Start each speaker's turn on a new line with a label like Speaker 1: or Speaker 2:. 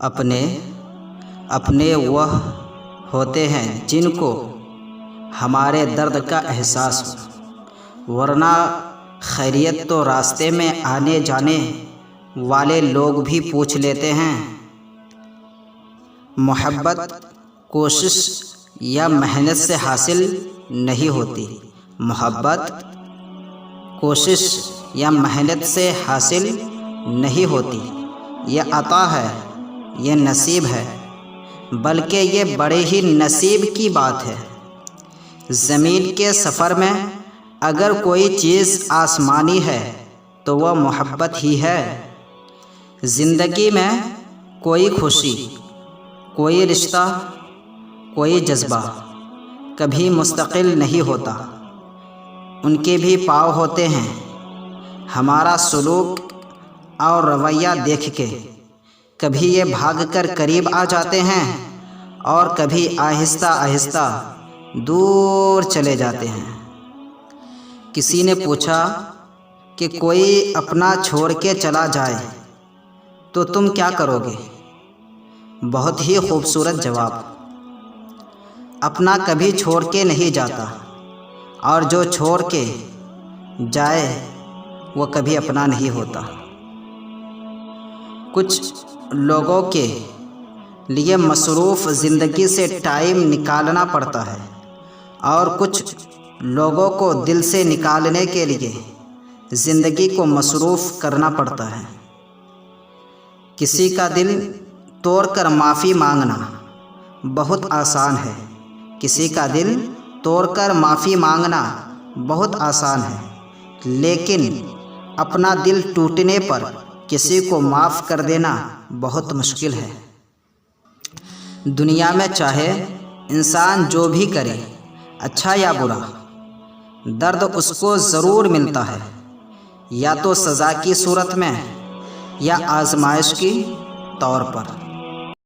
Speaker 1: اپنے وہ ہوتے ہیں جن کو ہمارے درد کا احساس ہو، ورنہ خیریت تو راستے میں آنے جانے والے لوگ بھی پوچھ لیتے ہیں۔ محبت کوشش یا محنت سے حاصل نہیں ہوتی، محبت کوشش یا محنت سے حاصل نہیں ہوتی، یہ عطا ہے، یہ نصیب ہے، بلکہ یہ بڑے ہی نصیب کی بات ہے۔ زمین کے سفر میں اگر کوئی چیز آسمانی ہے تو وہ محبت ہی ہے۔ زندگی میں کوئی خوشی، کوئی رشتہ، کوئی جذبہ کبھی مستقل نہیں ہوتا، ان کے بھی پاؤ ہوتے ہیں۔ ہمارا سلوک اور رویہ دیکھ کے کبھی یہ بھاگ کر قریب آ جاتے ہیں اور کبھی آہستہ آہستہ دور چلے جاتے ہیں۔ کسی نے پوچھا کہ کوئی اپنا چھوڑ کے چلا جائے تو تم کیا کرو گے؟ بہت ہی خوبصورت جواب۔ اپنا کبھی چھوڑ کے نہیں جاتا، اور جو چھوڑ کے جائے وہ کبھی اپنا نہیں ہوتا۔ کچھ لوگوں کے لیے مصروف زندگی سے ٹائم نکالنا پڑتا ہے، اور کچھ لوگوں کو دل سے نکالنے کے لیے زندگی کو مصروف کرنا پڑتا ہے۔ کسی کا دل توڑ کر معافی مانگنا بہت آسان ہے، کسی کا دل توڑ کر معافی مانگنا بہت آسان ہے، لیکن اپنا دل ٹوٹنے پر کسی کو معاف کر دینا بہت مشکل ہے۔ دنیا میں چاہے انسان جو بھی کرے، اچھا یا برا، درد اس کو ضرور ملتا ہے، یا تو سزا کی صورت میں یا آزمائش کی طور پر۔